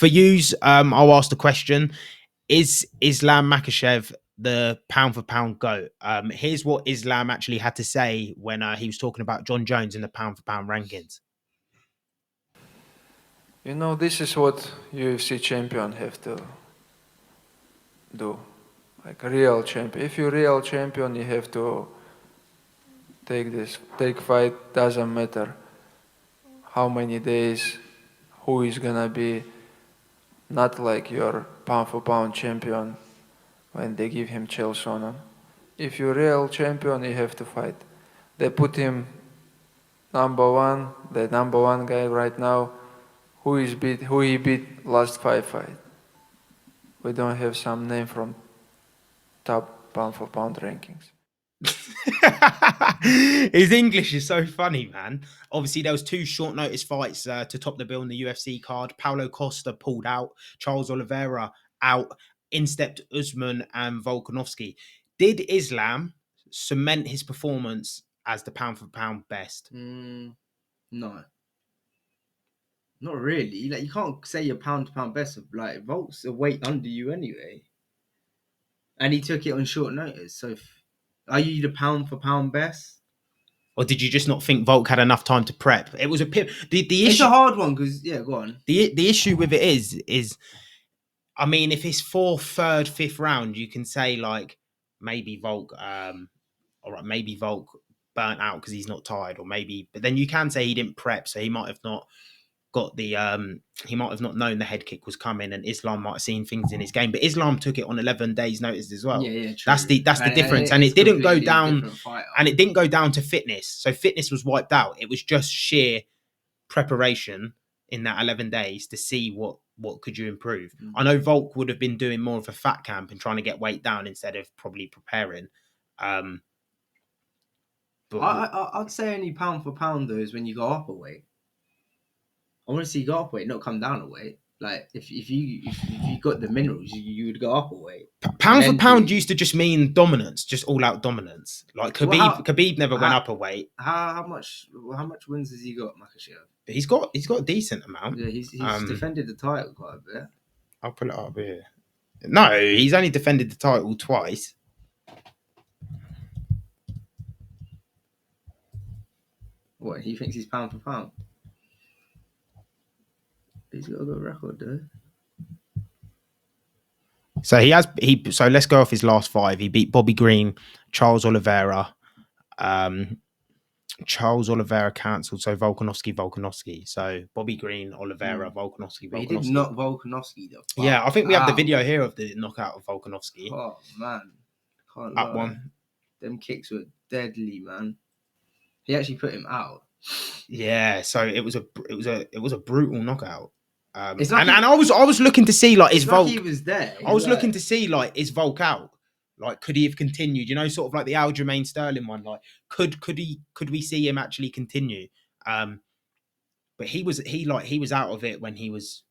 For yous, I'll ask the question: is Islam Makhachev the pound for pound GOAT? Here's what Islam actually had to say when he was talking about Jon Jones in the pound for pound rankings. You know, this is what UFC champion have to do. Like a real champion. If you're a real champion, you have to take fight. Doesn't matter how many days, who is gonna be. Not like your pound for pound champion when they give him chills on him. If you're a real champion, you have to fight. They put him number one, the number one guy right now. Who he beat last 5 fights. We don't have some name from top pound for pound rankings. His English is so funny, man. Obviously, there was 2 short notice fights to top the bill in the UFC card. Paulo Costa pulled out, Charles Oliveira out, in stepped Usman and Volkanovski. Did Islam cement his performance as the pound for pound best? No, not really. Like, you can't say you're pound to pound best. Like, Volk's a weight under you anyway, and he took it on short notice. So, are you the pound for pound best? Or did you just not think Volk had enough time to prep? It was a the issue. It's a hard one because go on. The issue with it is, I mean, if it's 4th, 3rd, 5th round, you can say like maybe Volk, all right, maybe Volk burnt out because he's not tired, or maybe, but then you can say he didn't prep, so he might have not got the he might have not known the head kick was coming, and Islam might have seen things in his game, but Islam took it on 11 days notice as well. Yeah, true. That's the difference, and it didn't go down, and it didn't go down to fitness. So fitness was wiped out. It was just sheer preparation in that 11 days to see what could you improve. I know Volk would have been doing more of a fat camp and trying to get weight down instead of probably preparing. But I'd say only pound for pound though is when you go up a weight. I want to see you go up a weight, not come down a weight. Like if you got the minerals, you would go up a weight. Pound for pound used to just mean dominance, just all out dominance. Like Khabib never went up a weight. How much wins has he got, Makhachev? He's got a decent amount. Yeah, he's defended the title quite a bit. I'll pull it up here. No, he's only defended the title twice. What, he thinks he's pound for pound? He's got a good record, though. So so let's go off his last 5. He beat Bobby Green, Charles Oliveira. Charles Oliveira cancelled, so Volkanovski. So Bobby Green, Oliveira, Volkanovski. He did knock Volkanovski though. Yeah, I think we have the video here of the knockout of Volkanovski. Oh man, can't Up lie. one. Them kicks were deadly, man. He actually put him out. Yeah, so it was a brutal knockout. I was looking to see like is Volk. He was there. I was looking to see like is Volk out? Like could he have continued? You know, sort of like the Aljamain Sterling one. Like could we see him actually continue? But he was out of it when he was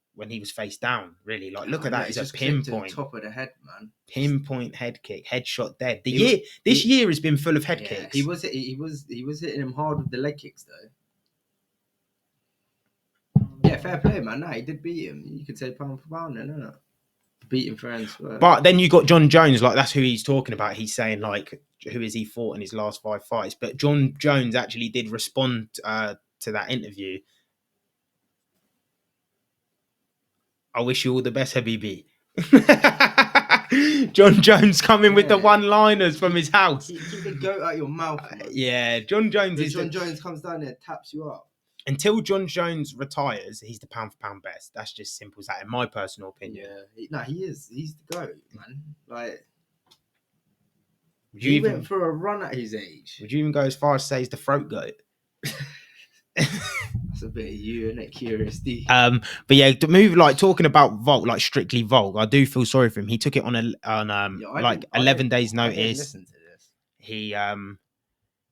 face down. Really, like look at that. It's a pinpoint top of the head, man. Pinpoint head kick, headshot dead. This year has been full of head kicks. He was hitting him hard with the leg kicks though. Yeah, fair play, man. Nah, he did beat him. You could say pound for pound, then, isn't it? Beat him friends. But then you got Jon Jones, like that's who he's talking about. He's saying like, who has he fought in his last 5 fights? But Jon Jones actually did respond to that interview. I wish you all the best, Habibi. Jon Jones coming with the one-liners from his house. Keep the goat out your mouth, man. Yeah, Jon Jones Jones comes down there, taps you up. Until Jon Jones retires, he's the pound for pound best. That's just simple as that, in my personal opinion. Yeah, he is. He's the goat, man. Like, he went for a run at his age. Would you even go as far as say he's the throat goat? That's a bit of you, isn't it? Curiosity. But yeah, to move like talking about Volk, like strictly Volk, I do feel sorry for him. He took it on 11 days notice. I didn't listen to this.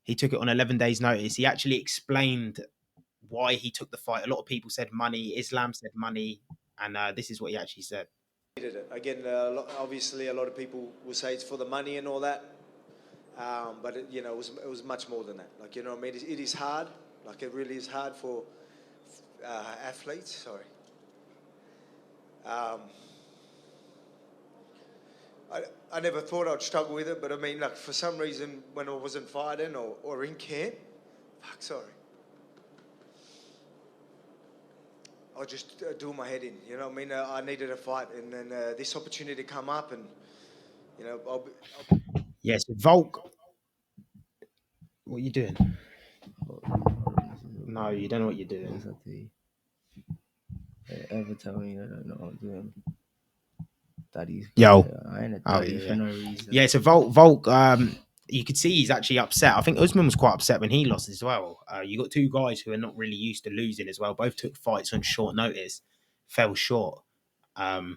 He took it on 11 days notice. He actually explained why he took the fight. A lot of people said money. Islam said money, and this is what he actually said. Again, obviously, a lot of people will say it's for the money and all that, but it was much more than that. Like I mean, it is hard. Like it really is hard for athletes. Sorry. I never thought I'd struggle with it, but I mean, like, for some reason, when I wasn't fighting or in camp, I was just doing my head in, you know what I mean? I needed a fight, and then this opportunity come up, and, you know, Yes, Volk. What are you doing? No, you don't know what you're doing. Ever tell me I don't know what I'm doing. Daddy's Yo. I ain't a Oh, daddy yeah. for no reason. Yeah, so Volk, you could see he's actually upset. I think Usman was quite upset when he lost as well. You got two guys who are not really used to losing as well. Both took fights on short notice, fell short. But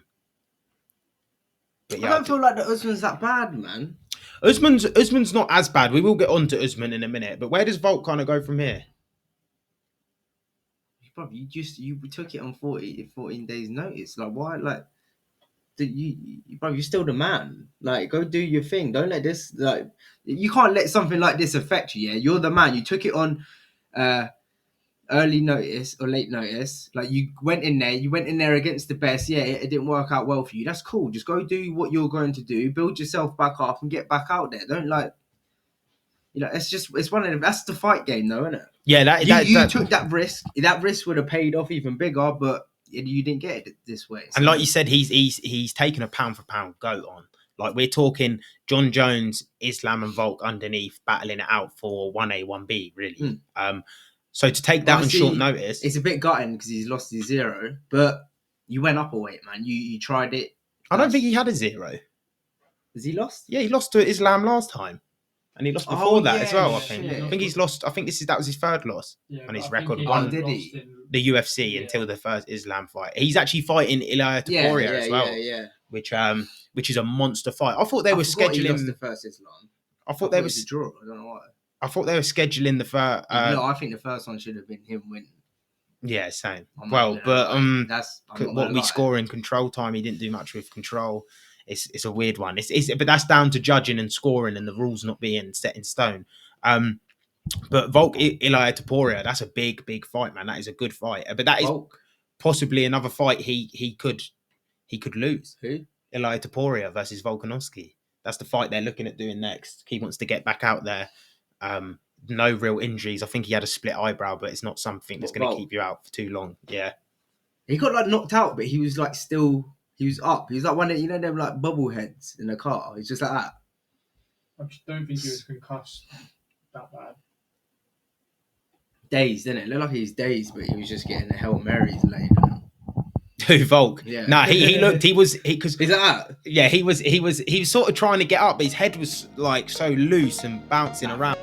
I yeah, don't feel like the Usman's that bad, man. Usman's not as bad. We will get on to Usman in a minute. But where does Volk kind of go from here? Bro, you took it on 14 days notice. Like, why? Like, bro, you're still the man. Like, go do your thing. Don't let this, like, you can't let something like this affect you. Yeah, you're the man. You took it on early notice or late notice. Like, you went in there against the best. Yeah, it didn't work out well for you. That's cool. Just go do what you're going to do. Build yourself back up and get back out there. Don't, like, you know, it's one of them. That's the fight game, though, isn't it? Yeah, you took that risk. That risk would have paid off even bigger, but you didn't get it this way. So. And like you said, he's taken a pound for pound goat on. Like, we're talking Jon Jones, Islam, and Volk underneath battling it out for 1A, 1B, really. So to take that Obviously, on short notice, it's a bit gutting because he's lost his 0, but you went up a weight, man. You tried it. I don't think he had a 0. Has he lost? Yeah, he lost to Islam last time, and he lost before that as well. I think. shit. I think he's lost. I think that was his third loss on his record. Oh, did he? The UFC until the first Islam fight. He's actually fighting Ilia Topuria as well. Yeah. Which is a monster fight. I thought they were scheduling. He lost the first Islam. I thought they were a draw. I don't know why. I thought they were scheduling the first. No, I think the first one should have been him winning. Yeah, same. I'm well, but that's what we score in control time, he didn't do much with control. It's a weird one. But that's down to judging and scoring and the rules not being set in stone. But Volk Ilia Topuria, that's a big fight, man. That is a good fight. But that is possibly another fight he could lose. Who? Ilia Topuria versus Volkanovski. That's the fight they're looking at doing next. He wants to get back out there. No real injuries. I think he had a split eyebrow, but it's not something that's going to keep you out for too long. Yeah. He got like knocked out, but he was like he was up. He was like one of, you know, them like bubble heads in a car. He's just like that. I just don't think he was concussed that bad. Dazed, didn't it? Looked like he was dazed, but he was just getting the Hail Marys laid on him. Who, Volk? Yeah. Nah, he looked. Because is that? Yeah, he was sort of trying to get up, but his head was like so loose and bouncing around.